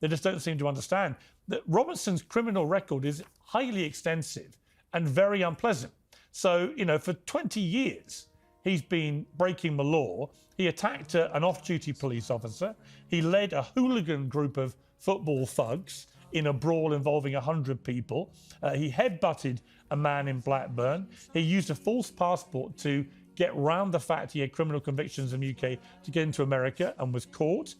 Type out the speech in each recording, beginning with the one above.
They just don't seem to understand that Robinson's criminal record is highly extensive and very unpleasant. So, you know, for 20 years, he's been breaking the law. He attacked an off-duty police officer. He led a hooligan group of football thugs in a brawl involving 100 people. He headbutted a man in Blackburn. He used a false passport to get round the fact he had criminal convictions in the UK to get into America and was caught.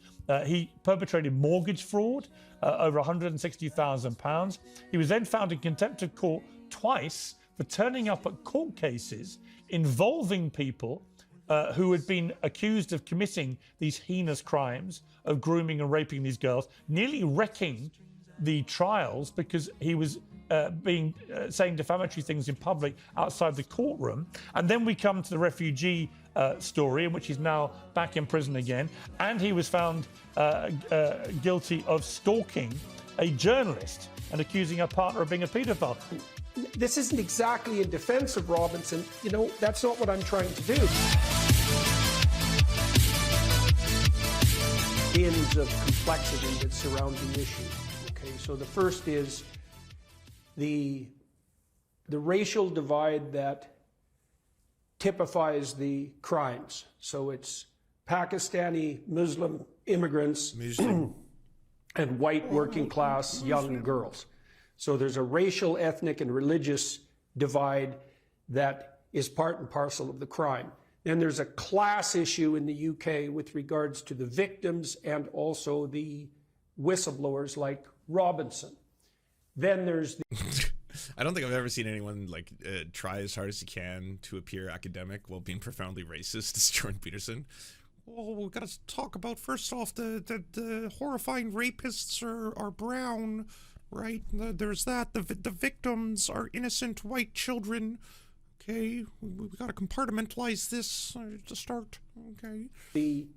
He perpetrated mortgage fraud, over £160,000. He was then found in contempt of court twice for turning up at court cases involving people who had been accused of committing these heinous crimes of grooming and raping these girls, nearly wrecking the trials because he was saying defamatory things in public outside the courtroom. And then we come to the refugee story, in which he's now back in prison again, and he was found guilty of stalking a journalist and accusing her partner of being a paedophile. This isn't exactly in defense of Robinson. You know, that's not what I'm trying to do. Bins of complexity that surround the issue. Okay, so the first is the racial divide that typifies the crimes. So it's Pakistani Muslim immigrants and white working class young girls. So there's a racial, ethnic, and religious divide that is part and parcel of the crime. Then there's a class issue in the UK with regards to the victims and also the whistleblowers like Robinson. Then there's the... I don't think I've ever seen anyone like try as hard as he can to appear academic while being profoundly racist as Jordan Peterson. Oh, we've got to talk about, first off, the horrifying rapists are brown, right? There's that. The victims are innocent white children. Okay, we got to compartmentalize this to start. Okay. The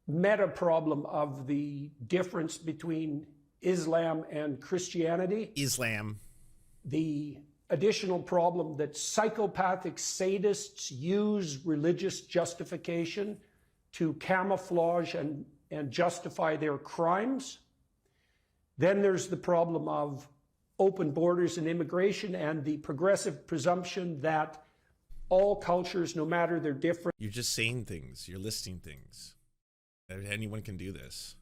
meta problem of the difference between Islam and Christianity. Islam. The additional problem that psychopathic sadists use religious justification to camouflage and justify their crimes. Then there's the problem of open borders and immigration and the progressive presumption that all cultures, no matter their difference... You're just saying things. You're listing things. Anyone can do this.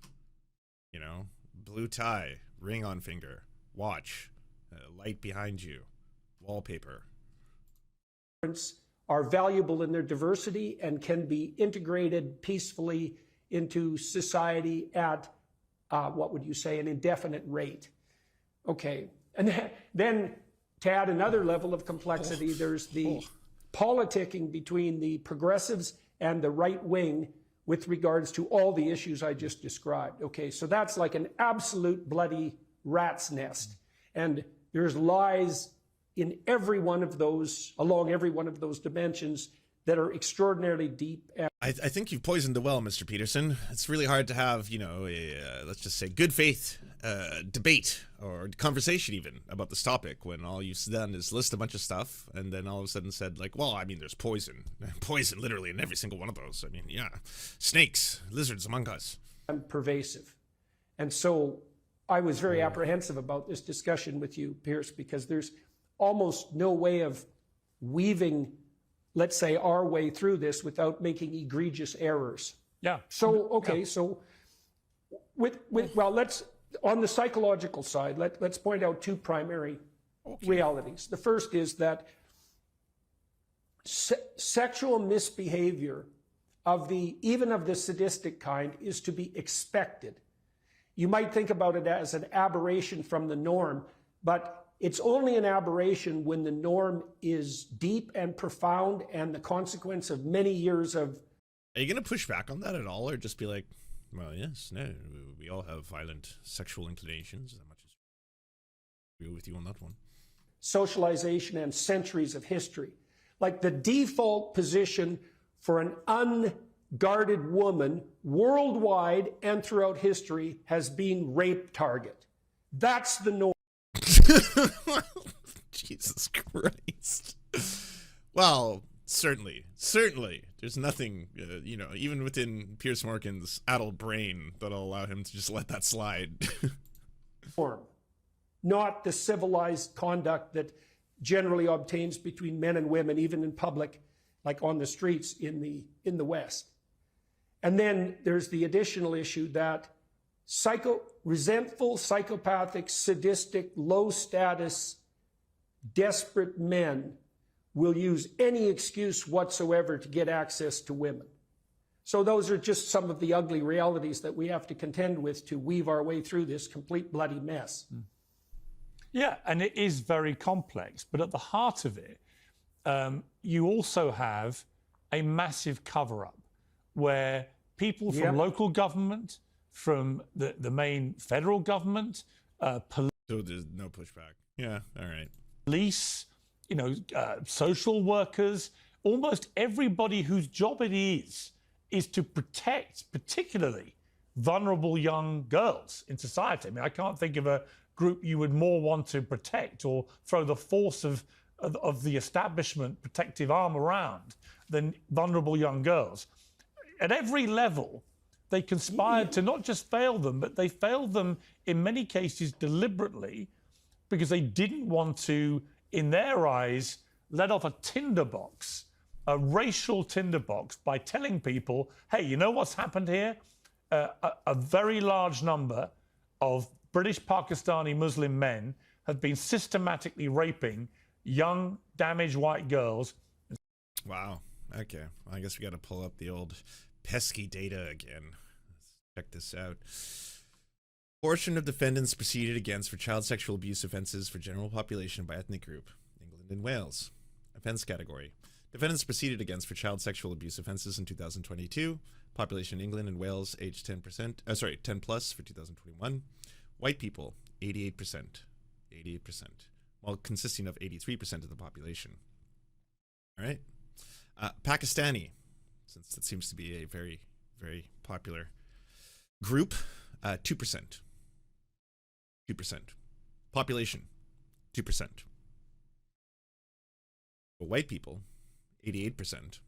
You know? Blue tie, ring on finger, watch, light behind you, wallpaper. Are valuable in their diversity and can be integrated peacefully into society at, what would you say, an indefinite rate. Okay, and then to add another level of complexity, there's the politicking between the progressives and the right wing with regards to all the issues I just described. Okay, so that's like an absolute bloody rat's nest. And there's lies in every one of those, along every one of those dimensions that are extraordinarily deep. I think you've poisoned the well, Mr. Peterson. It's really hard to have, you know, a, let's just say, good faith debate or conversation even about this topic when all you've done is list a bunch of stuff and then all of a sudden said, like, well, I mean, there's poison literally in every single one of those. I mean, yeah, snakes, lizards among us. And pervasive. And so I was very apprehensive about this discussion with you, Pierce, because there's almost no way of weaving, let's say, our way through this without making egregious errors. Yeah. So, okay, so well, let's, on the psychological side, let's point out two primary realities. The first is that sexual misbehavior of even of the sadistic kind is to be expected. You might think about it as an aberration from the norm, but it's only an aberration when the norm is deep and profound and the consequence of many years of... Are you going to push back on that at all, or just be like, well, yes, no, we all have violent sexual inclinations, that much as I agree with you on that one. Socialization and centuries of history. Like the default position for an unguarded woman worldwide and throughout history has been rape target. That's the norm. Jesus Christ. Well, certainly There's nothing, even within Piers Morgan's adult brain that'll allow him to just let that slide. Form, not the civilized conduct that generally obtains between men and women, even in public, like on the streets in the West. And then there's the additional issue that resentful, psychopathic, sadistic, low status, desperate men will use any excuse whatsoever to get access to women. So those are just some of the ugly realities that we have to contend with to weave our way through this complete bloody mess. Yeah, and it is very complex, but at the heart of it, you also have a massive cover-up where people from local government, from the main federal government, So there's no pushback. Yeah, all right. police, social workers, almost everybody whose job it is to protect particularly vulnerable young girls in society. I mean, I can't think of a group you would more want to protect or throw the force of the establishment protective arm around than vulnerable young girls. At every level, they conspired to not just fail them, but they failed them in many cases deliberately because they didn't want to, in their eyes, let off a tinderbox, a racial tinderbox, by telling people, hey, you know what's happened here? A very large number of British Pakistani Muslim men have been systematically raping young, damaged white girls. Wow. Okay. Well, I guess we got to pull up the old pesky data again. Let's check this out. Portion of defendants proceeded against for child sexual abuse offences for general population by ethnic group, England and Wales. Offence category. Defendants proceeded against for child sexual abuse offences in 2022. Population in England and Wales aged 10 plus for 2021. White people, 88%, while consisting of 83% of the population. All right. Pakistani, since that seems to be a very, very popular group, 2%. Population, 2%. But white people, 88%,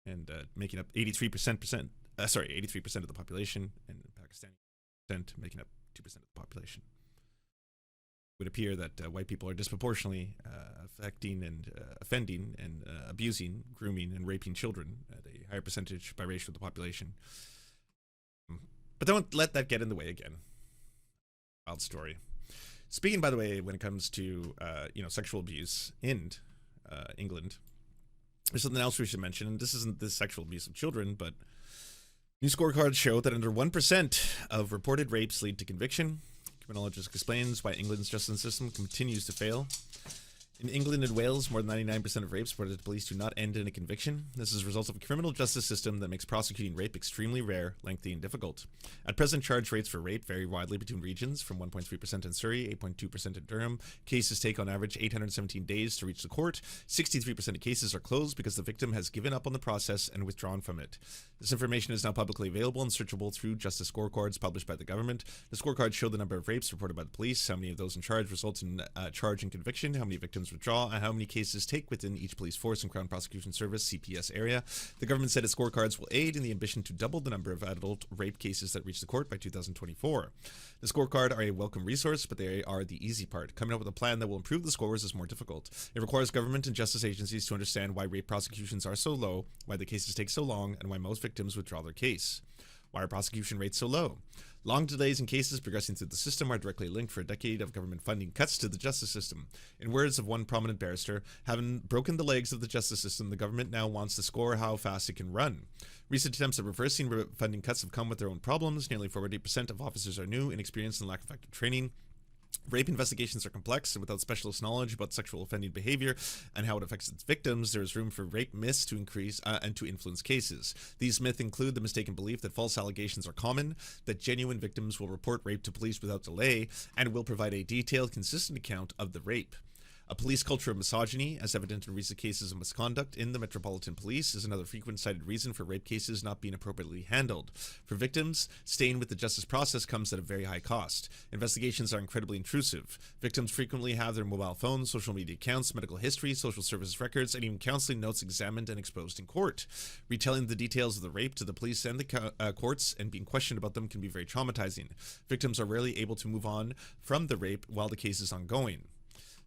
and making up 83% of the population, and Pakistani making up 2% of the population. It would appear that white people are disproportionately affecting and offending and abusing, grooming, and raping children at a higher percentage by ratio of the population. But don't let that get in the way again. Wild story. Speaking, by the way, when it comes to sexual abuse in England, there's something else we should mention, and this isn't the sexual abuse of children, but new scorecards show that under 1% of reported rapes lead to conviction. Criminologist explains why England's justice system continues to fail. In England and Wales, more than 99% of rapes reported to police do not end in a conviction. This is a result of a criminal justice system that makes prosecuting rape extremely rare, lengthy, and difficult. At present, charge rates for rape vary widely between regions, from 1.3% in Surrey, 8.2% in Durham. Cases take on average 817 days to reach the court. 63% of cases are closed because the victim has given up on the process and withdrawn from it. This information is now publicly available and searchable through justice scorecards published by the government. The scorecards show the number of rapes reported by the police, how many of those in charge result in charge and conviction, how many victims withdraw, and how many cases take within each police force and Crown Prosecution Service (CPS) area. The government said its scorecards will aid in the ambition to double the number of adult rape cases that reach the court by 2024. The scorecard are a welcome resource, but they are the easy part. Coming up with a plan that will improve the scores is more difficult. It requires government and justice agencies to understand why rape prosecutions are so low, why the cases take so long, and why most victims withdraw their case. Why are prosecution rates so low? Long delays in cases progressing through the system are directly linked for a decade of government funding cuts to the justice system. In words of one prominent barrister, having broken the legs of the justice system, the government now wants to score how fast it can run. Recent attempts at reversing funding cuts have come with their own problems. Nearly 40% of officers are new, inexperienced, and lack effective training. Rape investigations are complex, and without specialist knowledge about sexual offending behavior and how it affects its victims, there is room for rape myths to increase and to influence cases. These myths include the mistaken belief that false allegations are common, that genuine victims will report rape to police without delay, and will provide a detailed, consistent account of the rape. A police culture of misogyny, as evident in recent cases of misconduct in the Metropolitan Police, is another frequent cited reason for rape cases not being appropriately handled. For victims, staying with the justice process comes at a very high cost. Investigations are incredibly intrusive. Victims frequently have their mobile phones, social media accounts, medical history, social services records, and even counseling notes examined and exposed in court. Retelling the details of the rape to the police and the courts and being questioned about them can be very traumatizing. Victims are rarely able to move on from the rape while the case is ongoing.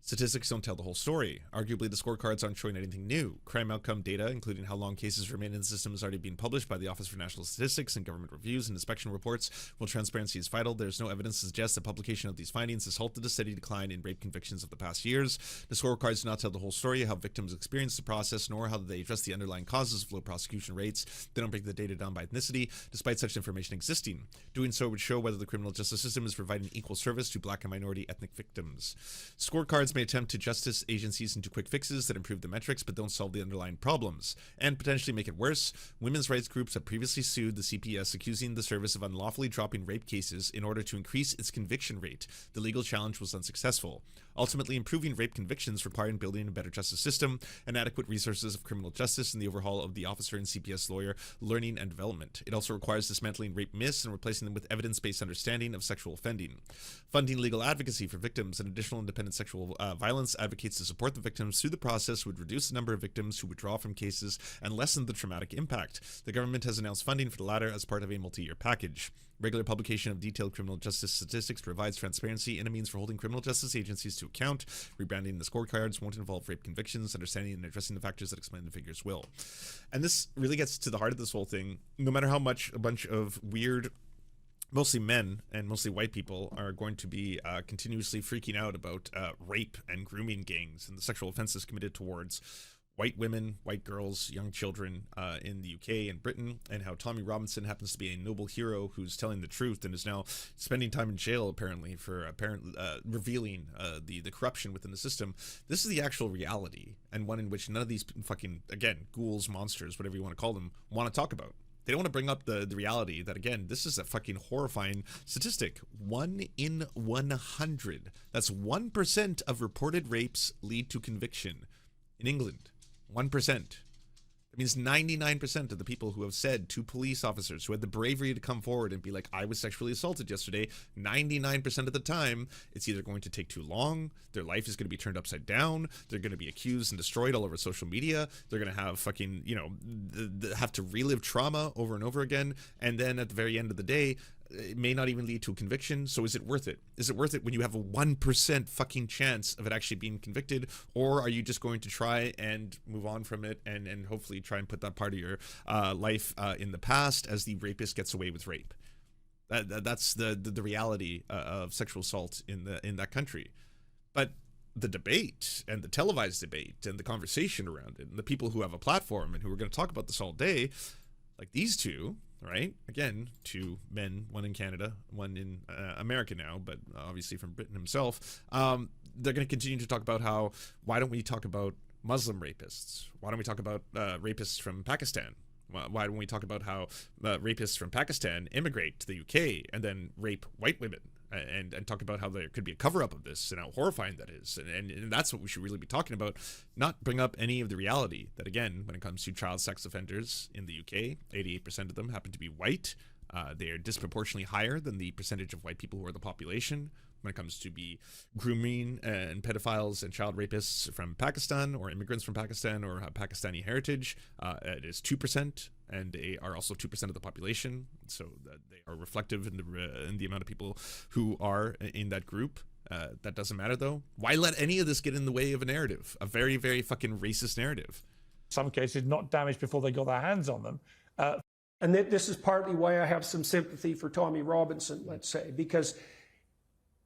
Statistics don't tell the whole story. Arguably, the scorecards aren't showing anything new. Crime outcome data, including how long cases remain in the system, is already being published by the Office for National Statistics in government reviews and inspection reports. While transparency is vital, there's no evidence to suggest that publication of these findings has halted a steady decline in rape convictions of the past years. The scorecards do not tell the whole story of how victims experience the process, nor how they address the underlying causes of low prosecution rates. They don't break the data down by ethnicity, despite such information existing. Doing so would show whether the criminal justice system is providing equal service to black and minority ethnic victims. Scorecards may attempt to justice agencies into quick fixes that improve the metrics but don't solve the underlying problems, and potentially make it worse. Women's rights groups have previously sued the CPS, accusing the service of unlawfully dropping rape cases in order to increase its conviction rate. The legal challenge was unsuccessful. Ultimately, improving rape convictions requiring building a better justice system and adequate resources of criminal justice and the overhaul of the officer and CPS lawyer learning and development. It also requires dismantling rape myths and replacing them with evidence-based understanding of sexual offending. Funding legal advocacy for victims and additional independent sexual violence advocates to support the victims through the process would reduce the number of victims who withdraw from cases and lessen the traumatic impact. The government has announced funding for the latter as part of a multi-year package. Regular publication of detailed criminal justice statistics provides transparency and a means for holding criminal justice agencies to account. Rebranding the scorecards won't involve rape convictions. Understanding and addressing the factors that explain the figures will. And this really gets to the heart of this whole thing. No matter how much a bunch of weird, mostly men and mostly white people, are going to be continuously freaking out about rape and grooming gangs and the sexual offenses committed towards white women, white girls, young children in the UK and Britain, and how Tommy Robinson happens to be a noble hero who's telling the truth and is now spending time in jail apparently for revealing the corruption within the system. This is the actual reality, and one in which none of these fucking, again, ghouls, monsters, whatever you want to call them, want to talk about. They don't want to bring up the reality that, again, this is a fucking horrifying statistic. 1 in 100. That's 1% of reported rapes lead to conviction in England. 1%. That means 99% of the people who have said to police officers who had the bravery to come forward and be like, I was sexually assaulted yesterday, 99% of the time, it's either going to take too long, their life is going to be turned upside down, they're going to be accused and destroyed all over social media, they're going to have fucking, you know, have to relive trauma over and over again, and then at the very end of the day, it may not even lead to a conviction. So is it worth it? Is it worth it when you have a 1% fucking chance of it actually being convicted? Or are you just going to try and move on from it and hopefully try and put that part of your life in the past as the rapist gets away with rape? That's the reality of sexual assault in that country. But the debate and the televised debate and the conversation around it and the people who have a platform and who are going to talk about this all day, like these two, right? Again, 2 men, one in Canada, one in America now, but obviously from Britain himself. They're going to continue to talk about how, why don't we talk about Muslim rapists? Why don't we talk about rapists from Pakistan? Why don't we talk about how rapists from Pakistan immigrate to the UK and then rape white women? And talk about how there could be a cover-up of this and how horrifying that is. And that's what we should really be talking about, not bring up any of the reality that, again, when it comes to child sex offenders in the UK, 88% of them happen to be white. They are disproportionately higher than the percentage of white people who are the population. When it comes to be grooming and pedophiles and child rapists from Pakistan or immigrants from Pakistan or have Pakistani heritage, it is 2%, and they are also 2% of the population. So they are reflective in the amount of people who are in that group. That doesn't matter though. Why let any of this get in the way of a narrative, a very, very fucking racist narrative? Some cases not damaged before they got their hands on them. And this is partly why I have some sympathy for Tommy Robinson, let's say, because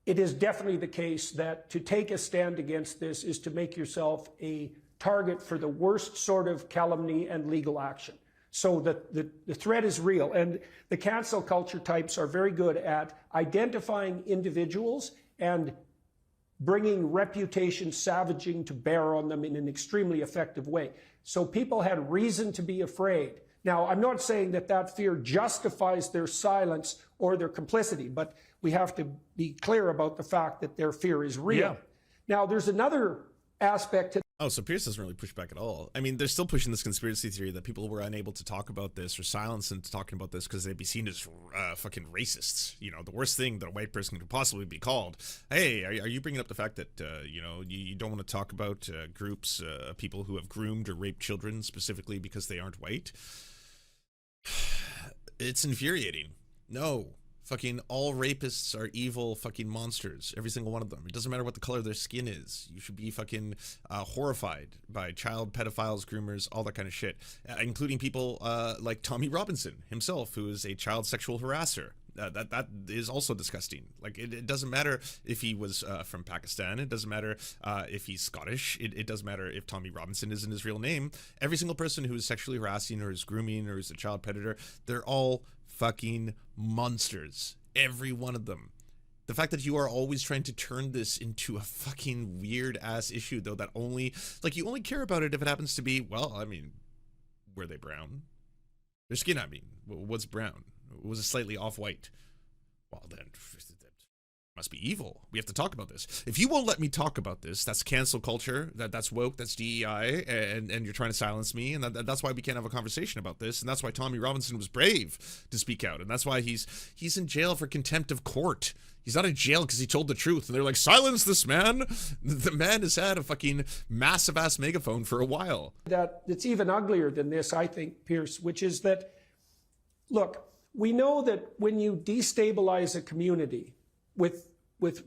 it is definitely the case that to take a stand against this is to make yourself a target for the worst sort of calumny and legal action. So the threat is real. And the cancel culture types are very good at identifying individuals and bringing reputation savaging to bear on them in an extremely effective way. So people had reason to be afraid. Now, I'm not saying that that fear justifies their silence or their complicity, but we have to be clear about the fact that their fear is real. Yeah. Now, there's another aspect to Oh, so Pierce doesn't really push back at all. I mean, they're still pushing this conspiracy theory that people were unable to talk about this or silenced into talking about this because they'd be seen as fucking racists. You know, the worst thing that a white person could possibly be called. Hey, are you bringing up the fact that, you know, you don't want to talk about groups, people who have groomed or raped children specifically because they aren't white? It's infuriating. No. Fucking all rapists are evil fucking monsters. Every single one of them. It doesn't matter what the color of their skin is. You should be fucking horrified by child pedophiles, groomers, all that kind of shit. Including people like Tommy Robinson himself, who is a child sexual harasser. That is also disgusting. Like, it doesn't matter if he was from Pakistan. It doesn't matter if he's Scottish. It doesn't matter if Tommy Robinson isn't his real name. Every single person who is sexually harassing or is grooming or is a child predator, they're all fucking monsters. Every one of them. The fact that you are always trying to turn this into a fucking weird ass issue, though, that only, like, you only care about it if it happens to be, well, I mean, were they brown? Their skin, I mean, was brown. Was it slightly off-white? Well, then, must be evil. We have to talk about this. If you won't let me talk about this, that's cancel culture, that's woke, that's DEI, and you're trying to silence me, and that's why we can't have a conversation about this, and that's why Tommy Robinson was brave to speak out, and that's why he's in jail for contempt of court. He's not in jail because he told the truth, and they're like, silence this man! The man has had a fucking massive-ass megaphone for a while. it's even uglier than this, I think, Pierce, which is that, look, we know that when you destabilize a community with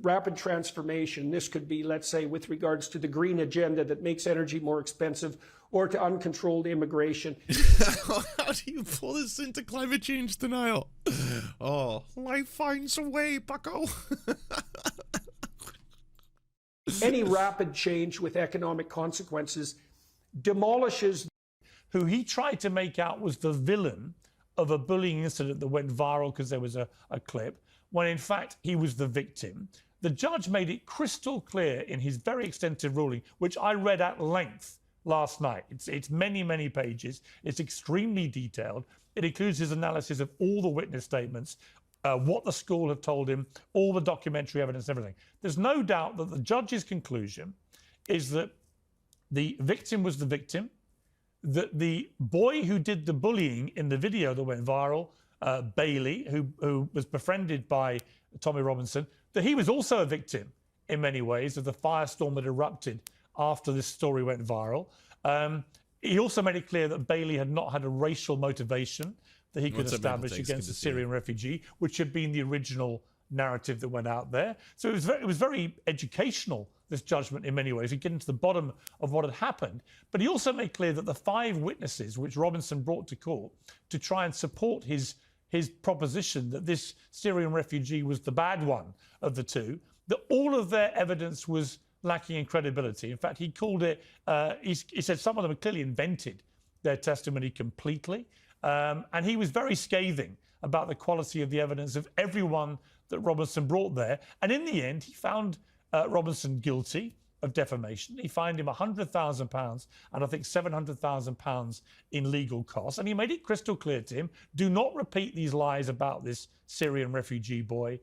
rapid transformation, this could be, let's say, with regards to the green agenda that makes energy more expensive, or to uncontrolled immigration. How do you pull this into climate change denial? Oh, life finds a way, bucko. Any rapid change with economic consequences demolishes. Who he tried to make out was the villain of a bullying incident that went viral because there was a clip, when in fact he was the victim. The judge made it crystal clear in his very extensive ruling, which I read at length last night. It's many, many pages. It's extremely detailed. It includes his analysis of all the witness statements, what the school have told him, all the documentary evidence, everything. There's no doubt that the judge's conclusion is that the victim was the victim, that the boy who did the bullying in the video that went viral, Bailey, who was befriended by Tommy Robinson, that he was also a victim in many ways of the firestorm that erupted after this story went viral. He also made it clear that Bailey had not had a racial motivation that he could establish against a Syrian refugee, which had been the original narrative that went out there. So it was very educational, this judgment, in many ways. He get into the bottom of what had happened. But he also made clear that the 5 witnesses which Robinson brought to court to try and support his proposition that this Syrian refugee was the bad one of the two, that all of their evidence was lacking in credibility. In fact, he called it, he said some of them had clearly invented their testimony completely. And he was very scathing about the quality of the evidence of everyone that Robinson brought there. And in the end, he found Robinson guilty of defamation. He fined him £100,000 and I think £700,000 in legal costs. And he made it crystal clear to him, do not repeat these lies about this Syrian refugee boy.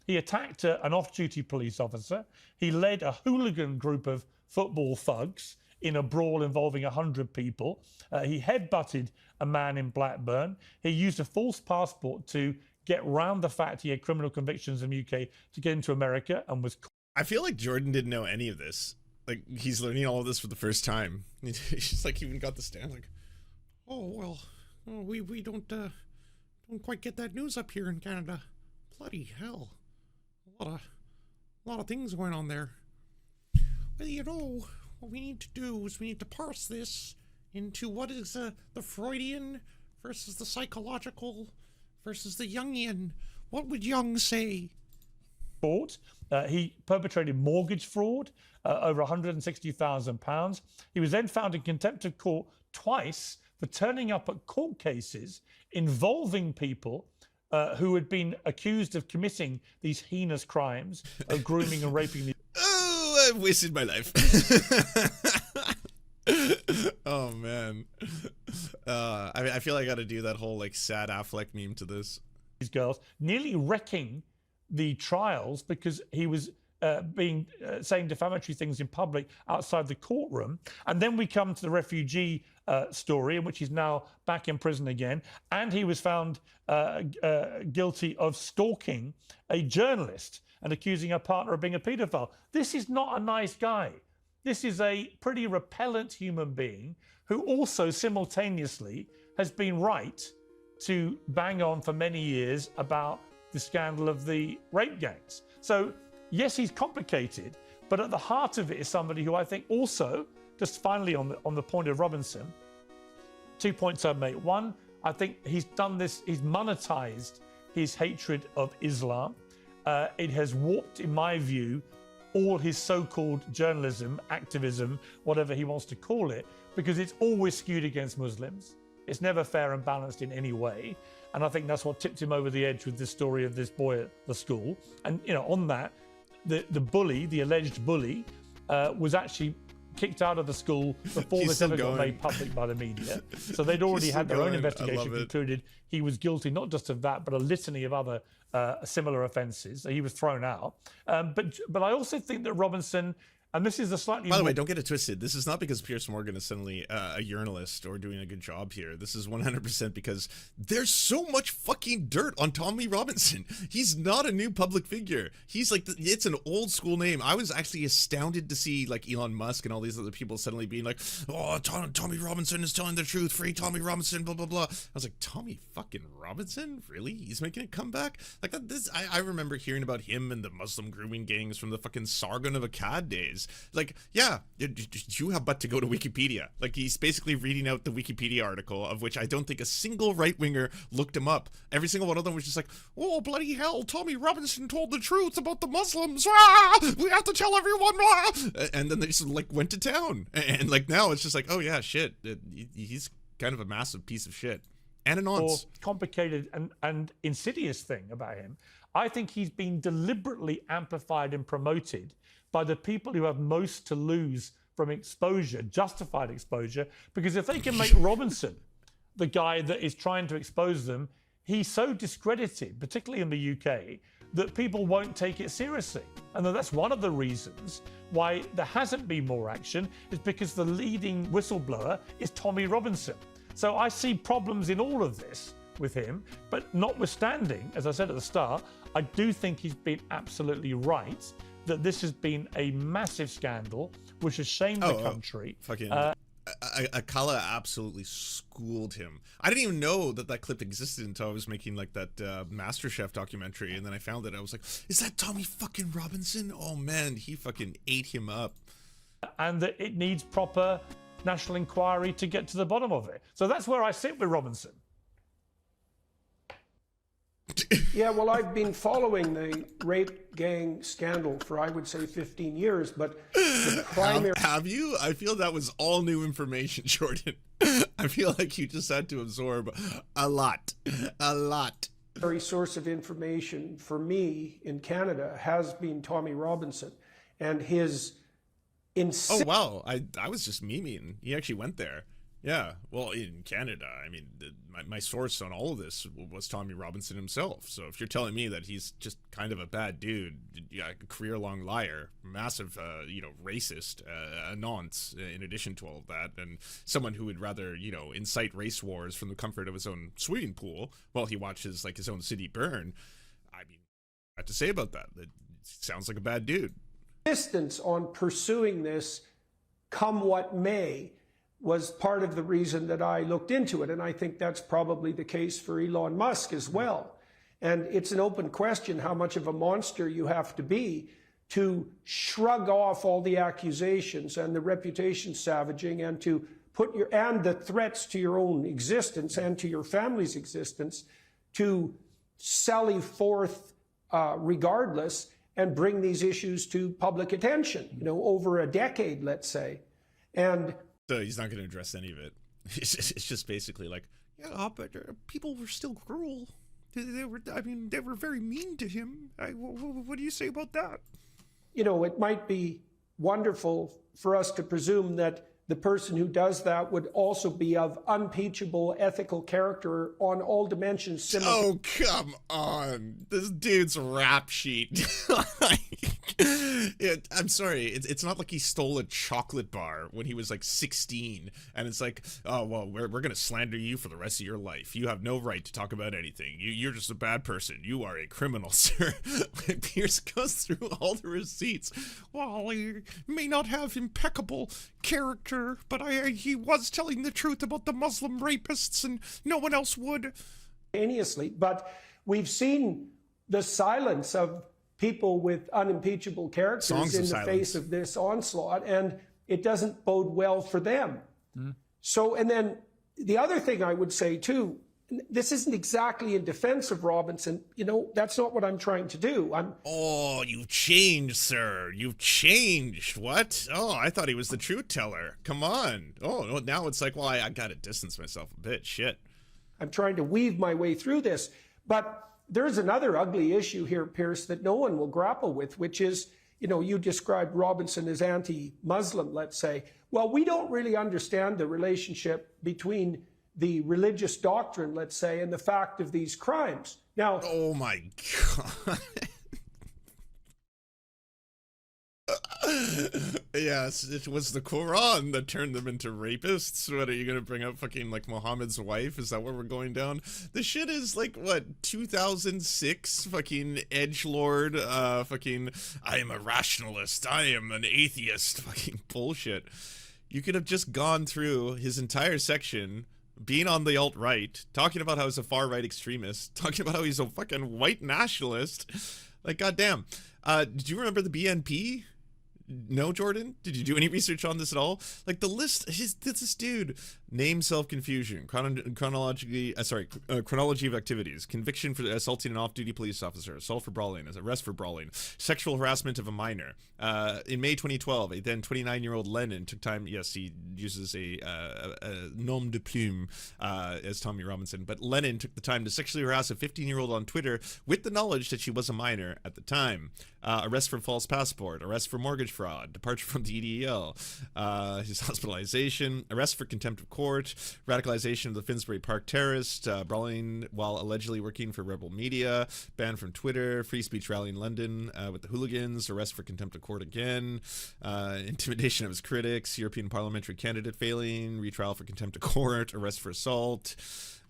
He attacked an off-duty police officer. He led a hooligan group of football thugs in a brawl involving 100 people. He headbutted a man in Blackburn. He used a false passport to get round the fact he had criminal convictions in the UK to get into America and was... I feel like Jordan didn't know any of this. Like, he's learning all of this for the first time. He's just like, even got the stand like, oh, well, we don't quite get that news up here in Canada. Bloody hell. A lot of things going on there. Well, you know, what we need to do is we need to parse this into what is the Freudian versus the psychological versus the Jungian. What would Jung say? He perpetrated mortgage fraud, over £160,000. He was then found in contempt of court twice for turning up at court cases involving people who had been accused of committing these heinous crimes of grooming and raping the... Oh, I've wasted my life. Oh, man. I feel like I gotta do that whole, like, sad Affleck meme to this. These girls, nearly wrecking the trials because he was saying defamatory things in public outside the courtroom. And then we come to the refugee story, in which he's now back in prison again. And he was found guilty of stalking a journalist and accusing her partner of being a paedophile. This is not a nice guy. This is a pretty repellent human being who also simultaneously has been right to bang on for many years about the scandal of the rape gangs. So yes, he's complicated, but at the heart of it is somebody who I think also, just finally on the point of Robinson, 2 points I'd make. One, I think he's done this, he's monetized his hatred of Islam. It has warped, in my view, all his so-called journalism, activism, whatever he wants to call it, because it's always skewed against Muslims. It's never fair and balanced in any way. And I think that's what tipped him over the edge with this story of this boy at the school. And, you know, on that, the bully, the alleged bully, was actually kicked out of the school before this ever got made public by the media. So they'd already had their own investigation, concluded he was guilty not just of that, but a litany of other similar offences. So he was thrown out. But I also think that Robinson, and this is a slightly... By the way, don't get it twisted. This is not because Piers Morgan is suddenly a journalist or doing a good job here. This is 100% because there's so much fucking dirt on Tommy Robinson. He's not a new public figure. He's like, it's an old school name. I was actually astounded to see like Elon Musk and all these other people suddenly being like, oh, Tommy Robinson is telling the truth. Free Tommy Robinson, blah, blah, blah. I was like, Tommy fucking Robinson? Really? He's making a comeback? Like that, I remember hearing about him and the Muslim grooming gangs from the fucking Sargon of Akkad days. Like, yeah, you have but to go to Wikipedia. Like, he's basically reading out the Wikipedia article, of which I don't think a single right-winger looked him up. Every single one of them was just like, oh, bloody hell, Tommy Robinson told the truth about the Muslims. Ah, we have to tell everyone. Ah! And then they just, like, went to town. And, like, now it's just like, oh, yeah, shit. He's kind of a massive piece of shit. And a nonce. Complicated and insidious thing about him, I think he's been deliberately amplified and promoted by the people who have most to lose from exposure, justified exposure, because if they can make Robinson the guy that is trying to expose them, he's so discredited, particularly in the UK, that people won't take it seriously. And that's one of the reasons why there hasn't been more action, is because the leading whistleblower is Tommy Robinson. So I see problems in all of this with him, but notwithstanding, as I said at the start, I do think he's been absolutely right that this has been a massive scandal which has shamed the country. Fucking Akala absolutely schooled him. I didn't even know that clip existed until I was making like that MasterChef documentary, and then I found it. I was like, is that Tommy fucking Robinson? Oh man, he fucking ate him up. And that it needs proper national inquiry to get to the bottom of it. So that's where I sit with Robinson. Yeah, well, I've been following the rape gang scandal for, I would say, 15 years, but the primary... Have you? I feel that was all new information, Jordan. I feel like you just had to absorb a lot. Primary source of information for me in Canada has been Tommy Robinson and his... Oh, wow. I was just memeing. He actually went there. Yeah, well, in Canada, I mean, my source on all of this was Tommy Robinson himself. So if you're telling me that he's just kind of a bad dude, yeah, a career-long liar, massive, racist, a nonce, in addition to all of that, and someone who would rather, incite race wars from the comfort of his own swimming pool while he watches, like, his own city burn, I mean, I have to say about that. It sounds like a bad dude. Insistence on pursuing this, come what may, was part of the reason that I looked into it. And I think that's probably the case for Elon Musk as well. And it's an open question how much of a monster you have to be to shrug off all the accusations and the reputation savaging and to put and the threats to your own existence and to your family's existence to sally forth regardless and bring these issues to public attention, over a decade, let's say. And so he's not going to address any of it. It's just basically like, yeah, but people were still cruel. They were very mean to him. What do you say about that? It might be wonderful for us to presume that the person who does that would also be of unimpeachable ethical character on all dimensions. Oh, come on. This dude's rap sheet. Yeah, I'm sorry. It's not like he stole a chocolate bar when he was like 16, and it's like, oh well, we're gonna slander you for the rest of your life. You have no right to talk about anything. You're just a bad person. You are a criminal, sir. Pierce goes through all the receipts. Well, he may not have impeccable character, but he was telling the truth about the Muslim rapists, and no one else would. But we've seen the silence of people with unimpeachable characters in the face of this onslaught, and it doesn't bode well for them. So, and then the other thing I would say too, this isn't exactly in defense of Robinson. You know, that's not what I'm trying to do. Oh, you've changed, sir. You've changed. What? Oh, I thought he was the truth teller. Come on. Oh, now it's like, well, I gotta distance myself a bit. Shit. I'm trying to weave my way through this. But there's another ugly issue here, Pierce, that no one will grapple with, which is, you know, you described Robinson as anti-Muslim, let's say. Well, we don't really understand the relationship between the religious doctrine, let's say, and the fact of these crimes. Now, oh my God. Yes, it was the Quran that turned them into rapists. What, are you gonna bring up fucking like Muhammad's wife? Is that where we're going down? The shit is like, what, 2006 fucking edgelord, fucking, I am a rationalist, I am an atheist, fucking bullshit. You could have just gone through his entire section, being on the alt-right, talking about how he's a far-right extremist, talking about how he's a fucking white nationalist. Like, goddamn. Did you remember the BNP? No, Jordan? Did you do any research on this at all? Like, the list, this dude, name self-confusion, chronology of activities, conviction for assaulting an off-duty police officer, assault for brawling, arrest for brawling, sexual harassment of a minor. In May 2012, a then 29-year-old Lennon took time, yes, he uses a nom de plume as Tommy Robinson, but Lennon took the time to sexually harass a 15-year-old on Twitter with the knowledge that she was a minor at the time. Arrest for false passport, arrest for mortgage fraud, departure from the EDL, his hospitalization, arrest for contempt of court, radicalization of the Finsbury Park terrorist, brawling while allegedly working for rebel media, ban from Twitter, free speech rally in London with the hooligans, arrest for contempt of court again, intimidation of his critics, European parliamentary candidate failing, retrial for contempt of court, arrest for assault,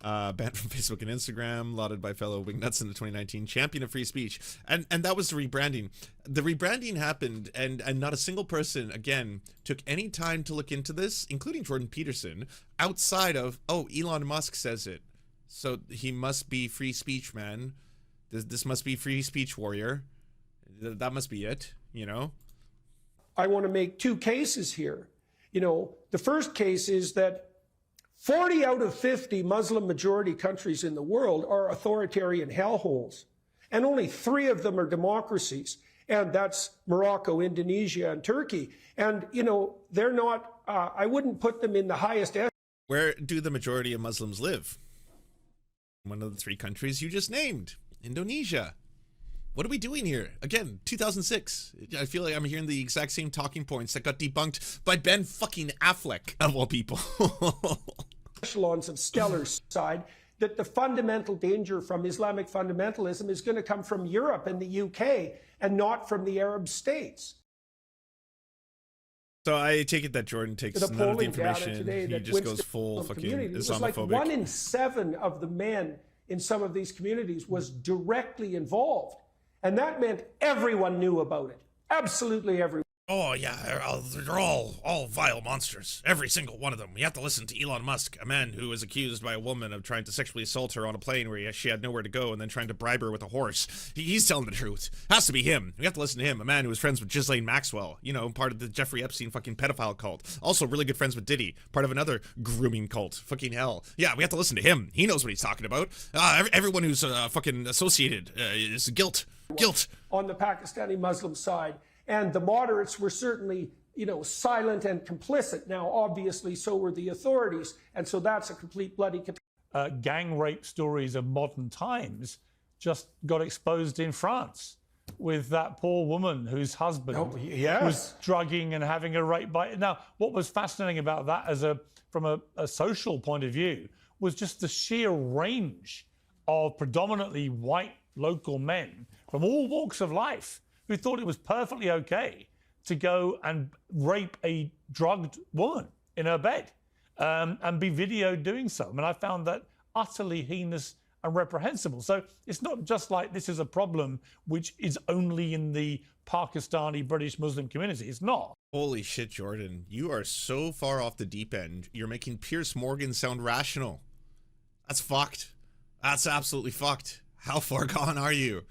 banned from Facebook and Instagram, lauded by fellow wingnuts in the 2019, champion of free speech. And that was the rebranding. The rebranding happened, and not a single person, again, took any time to look into this, including Jordan Peterson, outside of, oh, Elon Musk says it, so he must be free speech, man. This must be free speech warrior. That must be it, you know? I want to make two cases here. You know, the first case is that 40 out of 50 Muslim majority countries in the world are authoritarian hellholes, and only 3 of them are democracies, and that's Morocco, Indonesia, and Turkey. And, you know, they're not, I wouldn't put them in the highest. Where do the majority of Muslims live? One of the 3 countries you just named, Indonesia. What are we doing here? Again, 2006. I feel like I'm hearing the exact same talking points that got debunked by Ben fucking Affleck, of all people. Echelons of Stellar's side, that the fundamental danger from Islamic fundamentalism is going to come from Europe and the UK and not from the Arab states. So I take it that Jordan takes none of the information. He just goes full fucking Islamophobic. It was like 1 in 7 of the men in some of these communities was directly involved. And that meant everyone knew about it. Absolutely everyone. Oh, yeah, they're all vile monsters. Every single one of them. You have to listen to Elon Musk, a man who was accused by a woman of trying to sexually assault her on a plane where she had nowhere to go and then trying to bribe her with a horse. He's telling the truth. Has to be him. We have to listen to him, a man who was friends with Ghislaine Maxwell, you know, part of the Jeffrey Epstein fucking pedophile cult. Also really good friends with Diddy, part of another grooming cult. Fucking hell. Yeah, we have to listen to him. He knows what he's talking about. Everyone who's fucking associated is guilt. On the Pakistani Muslim side. And the moderates were certainly, you know, silent and complicit. Now, obviously, so were the authorities. And so that's a complete bloody gang rape stories of modern times just got exposed in France with that poor woman whose husband was drugging and having a rape by. Now, what was fascinating about that from a social point of view was just the sheer range of predominantly white local men from all walks of life who thought it was perfectly okay to go and rape a drugged woman in her bed and be videoed doing so. I mean, I found that utterly heinous and reprehensible. So it's not just like this is a problem which is only in the Pakistani British Muslim community. It's not. Holy shit, Jordan. You are so far off the deep end. You're making Piers Morgan sound rational. That's fucked. That's absolutely fucked. How far gone are you?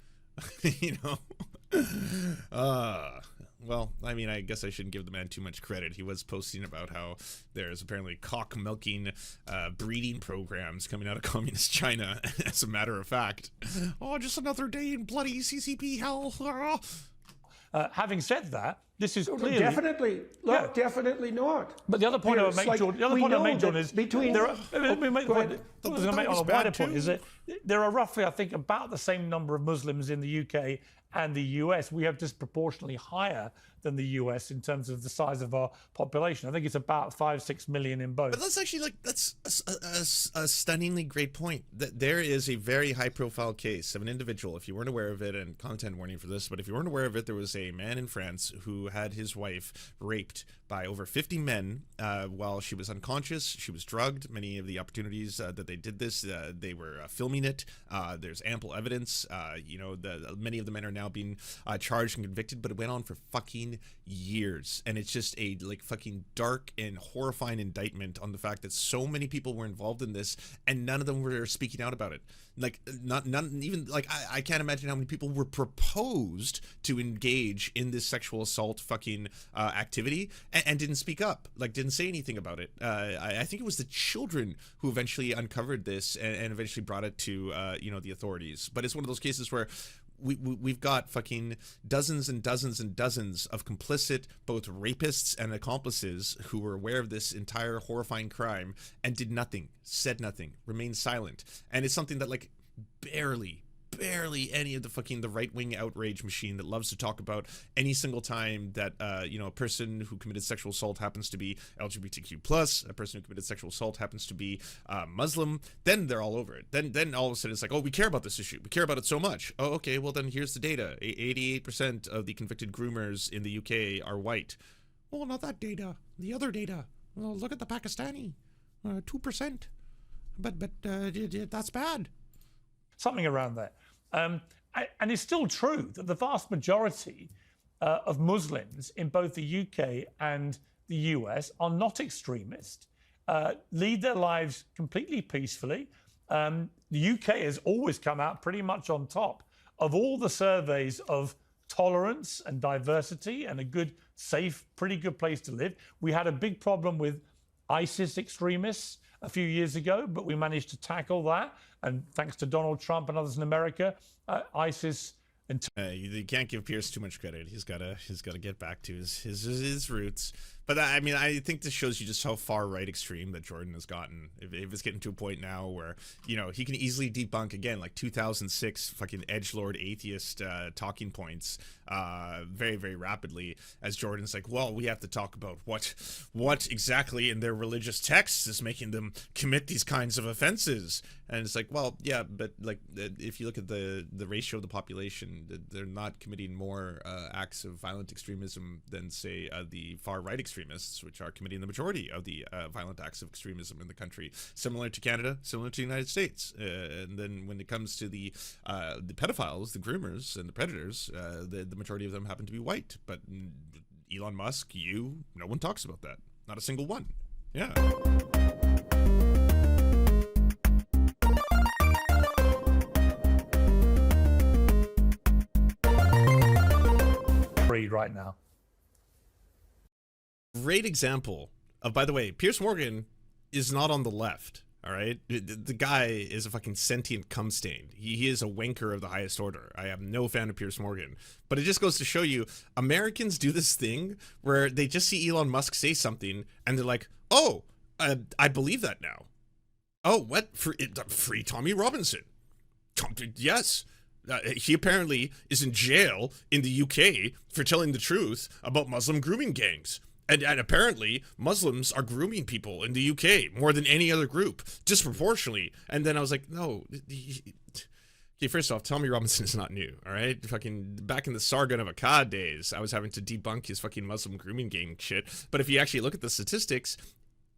You know? Well, I mean, I guess I shouldn't give the man too much credit. He was posting about how there's apparently cock-milking breeding programs coming out of communist China, as a matter of fact. Oh, just another day in bloody CCP hell. Having said that, this is clearly... Definitely, look, definitely not. But the other point I would make, Jordan, is between... Let me make the point. What I was going to make on a wider point is that there are roughly, I think, about the same number of Muslims in the UK and the US. We have disproportionately higher than the US in terms of the size of our population. I think it's about 5-6 million in both. But that's actually that's a stunningly great point. That there is a very high profile case of an individual, if you weren't aware of it, and content warning for this, but if you weren't aware of it, there was a man in France who had his wife raped by over 50 men while she was unconscious. She was drugged. Many of the opportunities that they did this, they were filming it. There's ample evidence. You know, many of the men are now being charged and convicted, but it went on for fucking years. And it's just a fucking dark and horrifying indictment on the fact that so many people were involved in this and none of them were speaking out about it. None even I can't imagine how many people were proposed to engage in this sexual assault fucking activity and didn't speak up, didn't say anything about it. I think it was the children who eventually uncovered this and eventually brought it to you know, the authorities. But it's one of those cases where we've got fucking dozens and dozens and dozens of complicit, both rapists and accomplices, who were aware of this entire horrifying crime and did nothing, said nothing, remained silent. And it's something that barely any of the right-wing outrage machine that loves to talk about any single time that you know, a person who committed sexual assault happens to be LGBTQ+, a person who committed sexual assault happens to be Muslim, then they're all over it. Then all of a sudden it's like, oh, we care about this issue, we care about it so much. Oh, okay, well then here's the data. 88% of the convicted groomers in the UK are white. Well, not that data, the other data. Well, look at the Pakistani, 2%. But that's bad. Something around there. And it's still true that the vast majority of Muslims in both the UK and the US are not extremist, lead their lives completely peacefully. The UK has always come out pretty much on top of all the surveys of tolerance and diversity and a good, safe, pretty good place to live. We had a big problem with ISIS extremists a few years ago, but we managed to tackle that. And thanks to Donald Trump and others in America, ISIS... You can't give Pierce too much credit. He's gotta get back to his roots. But I mean, I think this shows you just how far right extreme that Jordan has gotten. If it's getting to a point now where, you know, he can easily debunk again 2006 fucking edgelord atheist talking points very, very rapidly, as Jordan's like, well, we have to talk about what exactly in their religious texts is making them commit these kinds of offenses. And it's like, well, yeah, but if you look at the ratio of the population, they're not committing more acts of violent extremism than, say, the far right extremists, which are committing the majority of the violent acts of extremism in the country. Similar to Canada, similar to the United States. And then when it comes to the pedophiles, the groomers, and the predators, the majority of them happen to be white. But Elon Musk, no one talks about that. Not a single one. Yeah. right now. Great example of, by the way, Piers Morgan is not on the left. All right, the guy is a fucking sentient cum stain. He is a wanker of the highest order. I am no fan of Piers Morgan, but it just goes to show you, Americans do this thing where they just see Elon Musk say something and they're like, oh, I believe that now. Oh, what? Free Tommy Robinson. Yes. He apparently is in jail in the UK for telling the truth about Muslim grooming gangs. And apparently Muslims are grooming people in the UK more than any other group, disproportionately. And then I was like, no, Okay, first off, Tommy Robinson is not new, all right? Fucking back in the Sargon of Akkad days, I was having to debunk his fucking Muslim grooming gang shit. But if you actually look at the statistics,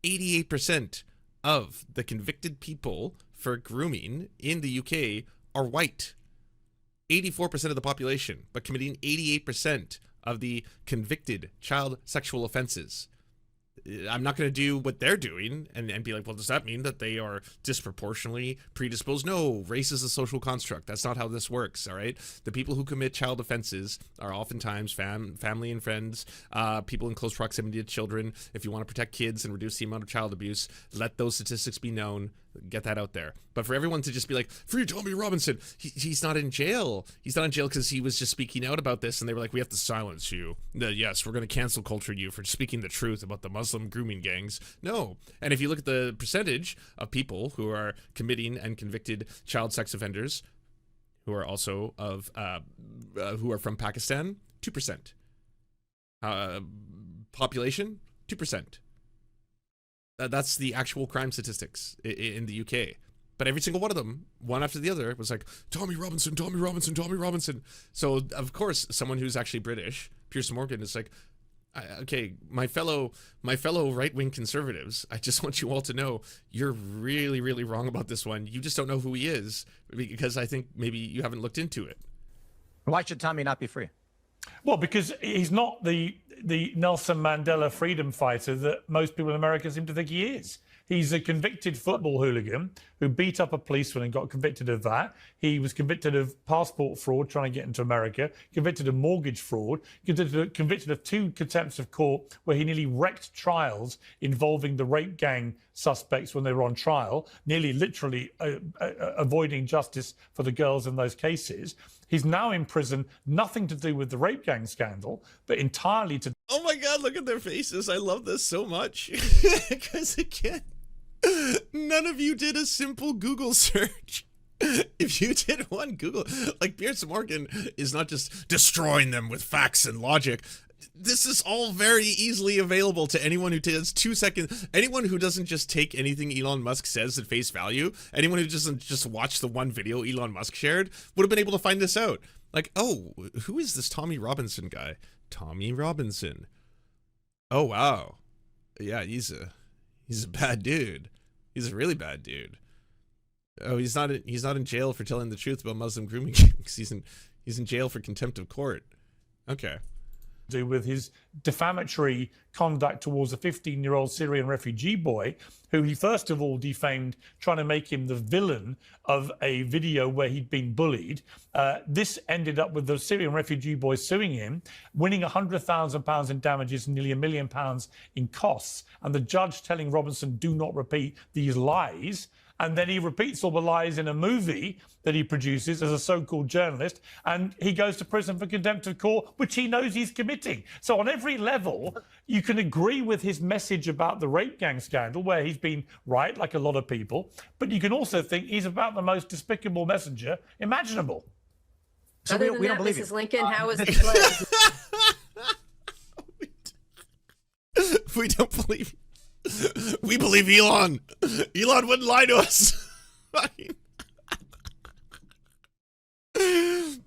88% of the convicted people for grooming in the UK are white. 84% of the population, but committing 88% of the convicted child sexual offenses. I'm not going to do what they're doing and be like, well, does that mean that they are disproportionately predisposed? No, race is a social construct. That's not how this works, all right? The people who commit child offenses are oftentimes family and friends, people in close proximity to children. If you want to protect kids and reduce the amount of child abuse, let those statistics be known. Get that out there. But for everyone to just be like, free Tommy Robinson, he's not in jail. He's not in jail because he was just speaking out about this, and they were like, we have to silence you. Yes, we're going to cancel culture you for speaking the truth about the Muslim grooming gangs. No. And if you look at the percentage of people who are committing and convicted child sex offenders who are also who are from Pakistan, 2%. Population, 2%. That's the actual crime statistics in the UK. But every single one of them, one after the other, was like, Tommy Robinson, Tommy Robinson, Tommy Robinson. So, of course, someone who's actually British, Peterson Morgan, is like, okay, my fellow right-wing conservatives, I just want you all to know you're really, really wrong about this one. You just don't know who he is, because I think maybe you haven't looked into it. Why should Tommy not be free? Well, because he's not the Nelson Mandela freedom fighter that most people in America seem to think he is. He's a convicted football hooligan who beat up a policeman and got convicted of that. He was convicted of passport fraud, trying to get into America, convicted of mortgage fraud, convicted of 2 contempts of court where he nearly wrecked trials involving the rape gang suspects when they were on trial, nearly literally avoiding justice for the girls in those cases. He's now in prison, nothing to do with the rape gang scandal, but entirely to... Oh my God, look at their faces. I love this so much. Because again, none of you did a simple Google search. If you did one Google, like Peterson Morgan is not just destroying them with facts and logic. This is all very easily available to anyone who takes 2 seconds. Anyone who doesn't just take anything Elon Musk says at face value. Anyone who doesn't just watch the one video Elon Musk shared would have been able to find this out. Like, oh, who is this Tommy Robinson guy? Tommy Robinson. Oh, wow. Yeah, he's a bad dude. He's a really bad dude. Oh, he's not in jail for telling the truth about Muslim grooming gangs. He's in jail for contempt of court. Okay. Do with his defamatory conduct towards a 15-year-old Syrian refugee boy who he first of all defamed, trying to make him the villain of a video where he'd been bullied. This ended up with the Syrian refugee boy suing him, winning £100,000 in damages and nearly £1 million in costs, and the judge telling Robinson, do not repeat these lies. And then he repeats all the lies in a movie that he produces as a so-called journalist, and he goes to prison for contempt of court, which he knows he's committing. So on every level, you can agree with his message about the rape gang scandal, where he's been right, like a lot of people, but you can also think he's about the most despicable messenger imaginable. So Other we than don't that, believe Mrs. you. Lincoln, how was the play? We don't believe. We believe Elon. Elon wouldn't lie to us.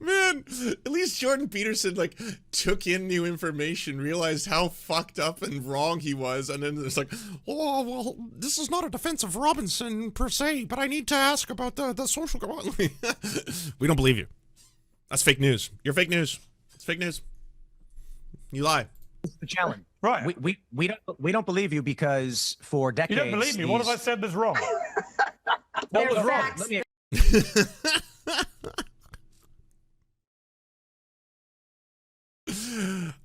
Man, at least Jordan Peterson like took in new information, realized how fucked up and wrong he was, and then it's like, oh well, this is not a defense of Robinson per se, but I need to ask about the social. We don't believe you. That's fake news. You're fake news. It's fake news. You lie. It's the challenge. Right. We don't believe you because for decades. You don't believe me? What have I said that's wrong? What They're was wrong? facts. Let me-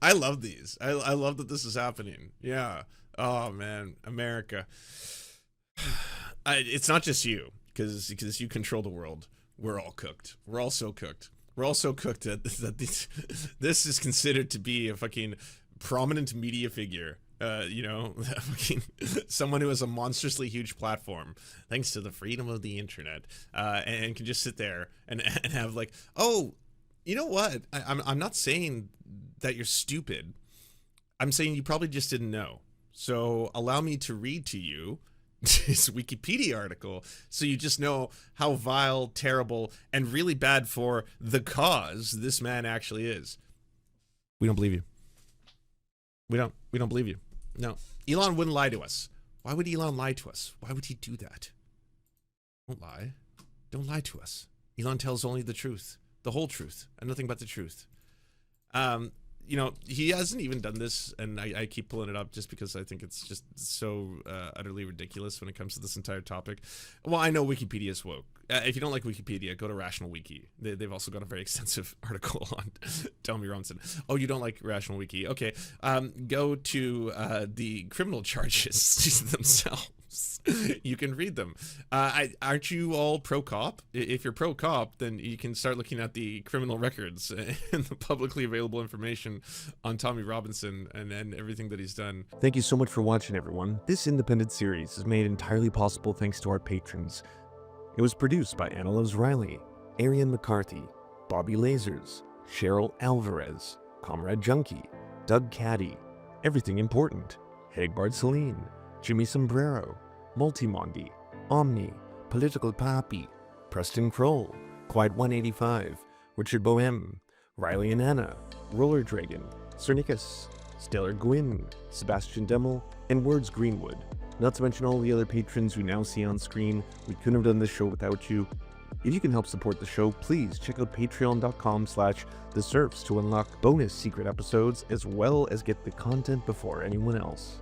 I love these. I love that this is happening. Yeah. Oh man, America. It's not just you, because you control the world. We're all cooked. We're all so cooked. We're all so cooked that this is considered to be a fucking prominent media figure. You know, fucking someone who has a monstrously huge platform thanks to the freedom of the internet, and can just sit there and have like, oh, you know what? I'm not saying that you're stupid. I'm saying you probably just didn't know. So allow me to read to you his Wikipedia article, so you just know how vile, terrible, and really bad for the cause this man actually is. We don't believe you. We don't believe you. No. Elon wouldn't lie to us. Why would Elon lie to us? Why would he do that? Don't lie. Don't lie to us. Elon tells only the truth, the whole truth, and nothing but the truth. You know, he hasn't even done this, and I keep pulling it up just because I think it's just so utterly ridiculous when it comes to this entire topic. Well, I know Wikipedia is woke. If you don't like Wikipedia, go to Rational Wiki. They've also got a very extensive article on Tell Me Robinson. Oh, you don't like Rational Wiki? Okay, go to the criminal charges themselves. You can read them. Aren't you all pro-cop? If you're pro-cop, then you can start looking at the criminal records and the publicly available information on Tommy Robinson and everything that he's done. Thank you so much for watching, everyone. This independent series is made entirely possible thanks to our patrons. It was produced by Anna Loves Riley, Arian McCarthy, Bobby Lasers, Cheryl Alvarez, Comrade Junkie, Doug Caddy, Everything Important, Hagbard Celine, Jimmy Sombrero, Multimondi, Omni, Political Papi, Preston Kroll, Quiet 185, Richard Bohem, Riley and Anna, Roller Dragon, Cernicus, Stellar Gwyn, Sebastian Demmel, and Words Greenwood. Not to mention all the other patrons you now see on screen. We couldn't have done this show without you. If you can help support the show, please check out patreon.com/the Serfs to unlock bonus secret episodes as well as get the content before anyone else.